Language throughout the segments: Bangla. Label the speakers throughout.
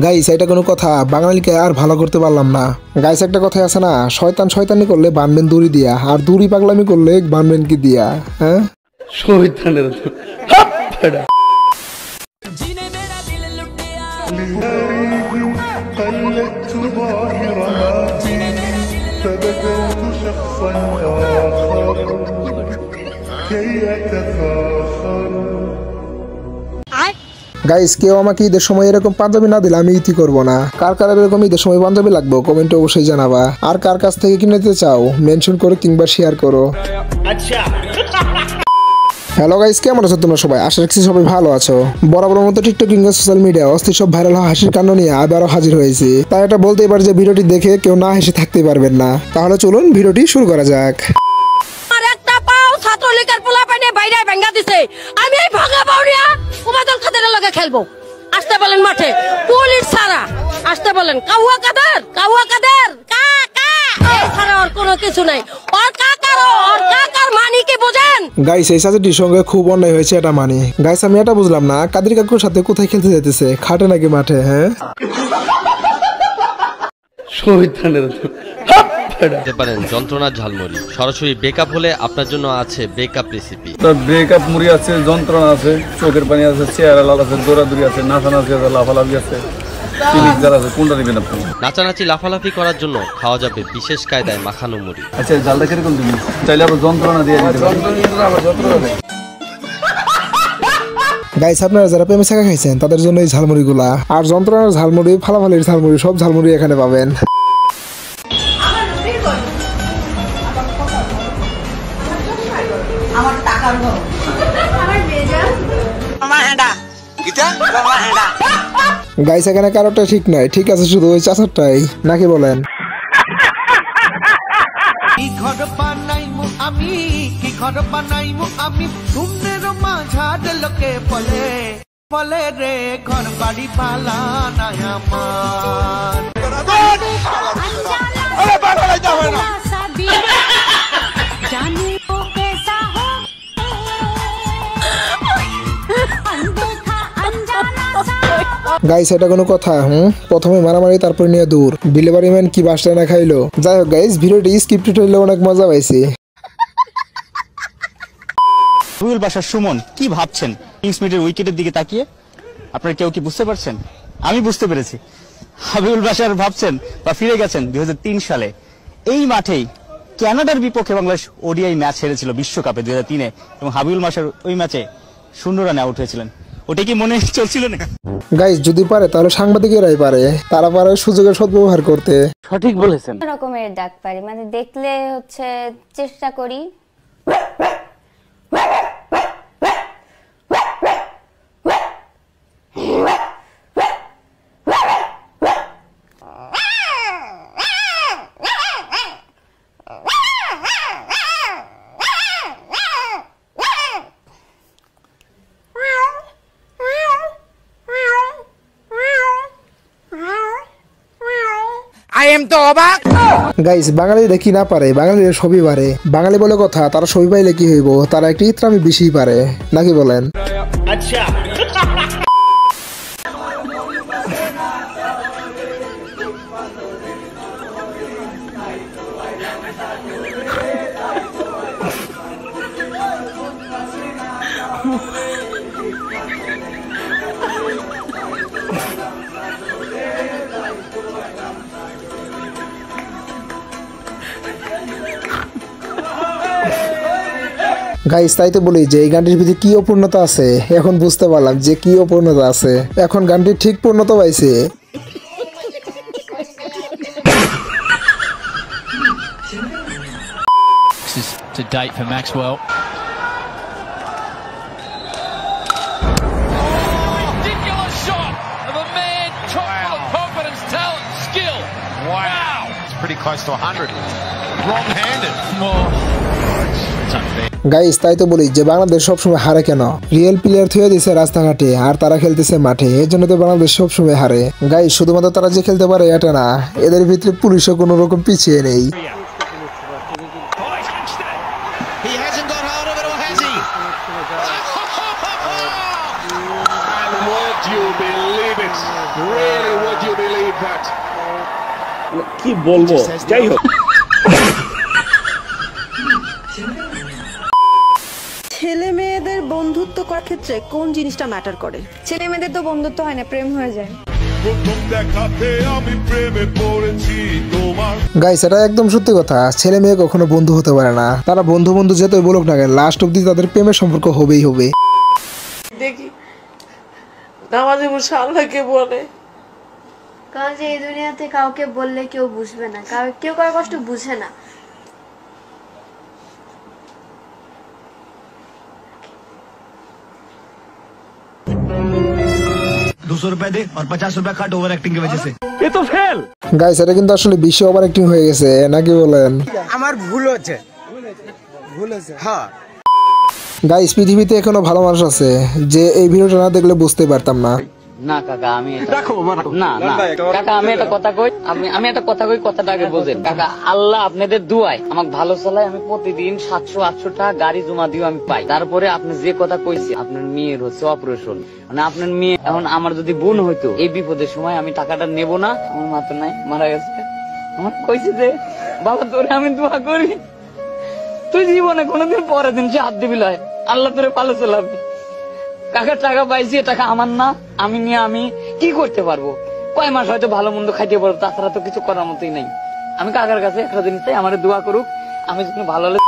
Speaker 1: গাইস এটা কোনো কথা, বাঙালিকে আর ভালো করতে পারলাম না। গাইস একটা কথা আছে না, শয়তান শয়তানি করলে বানবেন দড়ি দিয়া, আর দড়ি পাগলামি করলে বানবেন কি দিয়া? হ্যাঁ শয়তানের গাইস কেউ আমাকে ঈদের সময় এরকম পাঞ্জাবি না দিলে আমি ইতি করবো না। কার কার এরকম ঈদের সময় পাঞ্জাবি লাগবে কমেন্টে অবশ্যই জানাবা। আর কার কাছ থেকে কিনে নিতে চাও মেনশন করো কিংবা শেয়ার করো। হ্যালো গাইস, কেমন আছো তোমরা সবাই? আশা রাখছি সবাই ভালো আছো। বরাবর মতো টিকটক কিংবা সোশ্যাল মিডিয়া অস্থির সব ভাইরাল হওয়া হাসির কাণ্ড নিয়ে আবারও হাজির হয়েছি। তাই এটা বলতেই পারি যে ভিডিওটি দেখে কেউ না হেসে থাকতে পারবেন না। তাহলে চলুন ভিডিওটি শুরু করা যাক।
Speaker 2: আমি এই ভাঙা বাউরিয়া উমাদল খাদের লগে খেলবো। আসতে বলেন মাঠে পুলিশ ছাড়া, আসতে বলেন কাউয়া কাদের কা কা ছাড়া আর কোনো কিছু নাই। ওর কাকার মানি কি বুঝেন?
Speaker 1: গাইস এই সাজেটির সঙ্গে খুব অন্যায় হয়েছে এটা মানি। গাইস আমি এটা বুঝলাম না, কাদের কাকুর সাথে কোথায় খেলতে যেতেছে, খাটে নাকি মাঠে? হ্যাঁ শয়তানের
Speaker 3: পারেন যন্ত্রণার ঝালমুড়ি সরাসরি ব্রেকআপ হলে আপনার জন্য আছে ব্রেকআপ রেসিপি।
Speaker 4: ব্রেকআপ মুড়ি আছে, যন্ত্রণা আছে, চোখের পানি আছে, চেহারা লাল আছে, দৌড়াদৌড়ি আছে, নাচানাচি আছে, লাফালাফি আছে, কোনটা নেবেন আপনি?
Speaker 3: নাচানাচি লাফালাফি করার জন্য খাওয়া যাবে বিশেষ কায়দায় মাখানো মুড়ি।
Speaker 4: আচ্ছা জালটা কিরকম দিবি? চাইলে আবার যন্ত্রণা দিয়ে
Speaker 1: গাইস আপনারা যারা প্রেমে শাখা খাইছেন তাদের জন্য এই ঝালমুড়ি গুলা, আর যন্ত্রণার ঝালমুড়ি, ফালাফালির ঝালমুড়ি, সব ঝালমুড়ি এখানে পাবেন। গাইস এখানে কারোটা ঠিক নাই, ঠিক আছে শুধু ওই চাচারটাই, নাকি বলেন? গাইস এটা কোনো কথা? প্রথমে মারামারি তারপর নিয়ে দূর। ডেলিভারি ম্যান কি বাসটা না খাইলো? যাই হোক গাইস ভিডিওটি স্ক্রিপ্টেড হইলে অনেক মজা পাইছি।
Speaker 5: হাবিবুল বাশার সুমন কি ভাবছেন কিংস মিডের উইকেটের দিকে তাকিয়ে? আপনারা কেউ কি বুঝতে পারছেন? আমি বুঝতে পেরেছি। হাবিবুল বাশার ভাবছেন বা ফিরে গেছেন 2003 সালে এই মাঠেই কানাডার বিপক্ষে বাংলাদেশ ওডিআই ম্যাচ হেরেছিল বিশ্বকাপে 2003-এ, এবং হাবিবুল বাশার ওই ম্যাচে 0 রানে আউট হয়েছিলেন। ওটা কি মনে চলছিল না?
Speaker 1: গাইস যদি পারে তাহলে সাংবাদিকেরাই পারে, তারা পারে সুযোগের সদ্ব্যবহার করতে।
Speaker 6: সঠিক বলেছেন।
Speaker 7: রকমের ডাক পারি, মানে দেখলে হচ্ছে চেষ্টা করি।
Speaker 1: গাইস বাঙালিরা কি না পারে? বাঙালিরা সবই পারে। বাঙালি বলে কথা, তারা সবই পাইলে কি হইব, তারা একটি ইত্রামি বেশি পারে, নাকি বলেন? আচ্ছা গাইস তাই তো বলি যে এই গানটির ভিতরে কি অপূর্ণতা আছে, এখন বুঝতে পারলাম যে কি অপূর্ণতা আছে। এখন গানটি ঠিক পূর্ণতা পাইছে।
Speaker 8: To date for Maxwell. Ridiculous shot of a man chock full of confidence, talent, skill. Wow. It's pretty close to 100. wrong-handed. Oh, it's unfair.
Speaker 1: Guys তাই তো বলি যে বাংলাদেশ সবসময় হারে কেন, রিয়েল প্লেয়ার থুয়ে দিছে রাস্তাঘাটে আর তারা খেলতেছে মাঠে, এর জন্য তো বাংলাদেশ সবসময় হারে। গাইস শুধুমাত্র তারা যে খেলতে পারে এটা না, এদের ভিতরে পুলিশও কোনো রকম পিছিয়ে নেই।
Speaker 8: He hasn't got hold of it, or has he? And would you believe it? Really, would you believe that?
Speaker 6: কি বলবো, যাই হোক।
Speaker 9: ছেলে মেয়েদের বন্ধুত্ব করার ক্ষেত্রে কোন জিনিসটা ম্যাটার করে?
Speaker 7: ছেলে মেয়েদের তো বন্ধুত্ব হয় না, প্রেম হয়ে যায়।
Speaker 1: গাইস এটা একদম সত্যি কথা, ছেলে মেয়ে কখনো বন্ধু হতে পারে না, তারা বন্ধু বন্ধু যেতই বলুক না কেন, লাস্ট অব্দি তাদের প্রেমের সম্পর্ক হবেই হবে।
Speaker 9: দেখি নামাজে বসে আল্লাহকে বলে,
Speaker 7: কারণ যে এই দুনিয়াতে কাউকে বললে কেউ বুঝবে না, কেউ কারো কষ্ট বুঝে না।
Speaker 6: এ তো ফেল।
Speaker 1: গাইস এটা কিন্তু আসলে বিশ্ব ওভার অ্যাক্টিং হয়ে গেছে নাকি বলেন?
Speaker 10: আমার ভুল হচ্ছে, হ্যাঁ।
Speaker 1: গাইস পৃথিবীতে এখনো ভালো মানুষ আছে যে এই ভিডিওটা না দেখলে বুঝতে পারতাম না।
Speaker 5: না কাকা আমি কাকা আমি একটা কথা কই, আমি একটা কথা কই, কথাটা আগে বোঝেন কাকা। আল্লাহ আপনাদের দুয়ায় আমাকে ভালো চালায়, আমি প্রতিদিন 700-800 টাকা গাড়ি জমা দিও আমি পাই। তারপরে আপনি যে কথা কইছে আপনার মেয়ের হচ্ছে অপারেশন, মানে আপনার মেয়ে এখন আমার যদি বোন হইতো এই বিপদের সময় আমি টাকাটা নেব না, আমার মা তো নাই, মারা গেছে। আমার কইছে যে বাবা তোরে আমি দোয়া করি, তুই জীবনে কোনোদিন পরের দিন সে হাত দিবি লয়, আল্লাহ তোরে ভালো চালাবি। কাকা টাকা পাইছি, টাকা আমার না, আমি নিয়ে আমি কি করতে পারবো? কয় মাস হয়তো ভালো মন্দ খাইতে পারবো, তাছাড়া তো কিছু করার মতোই নাই। আমি কাকার কাছে একটা জিনিস চাই, আমার দোয়া করুক, আমি যেন ভালো লাগে।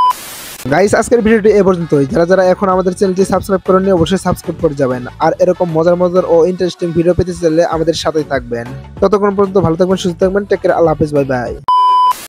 Speaker 1: গাইস আজকের ভিডিওটি এ পর্যন্তই। যারা এখন আমাদের চ্যানেলটি সাবস্ক্রাইব করেননি অবশ্যই সাবস্ক্রাইব করে যাবেন, আর এরকম মজার ও ইন্টারেস্টিং ভিডিও পেতে চাইলে আমাদের সাথেই থাকবেন। ততক্ষণ পর্যন্ত ভালো থাকবেন, সুস্থ থাকবেন, টেক কেয়ার, আল্লাহ হাফেজ, বাই বাই।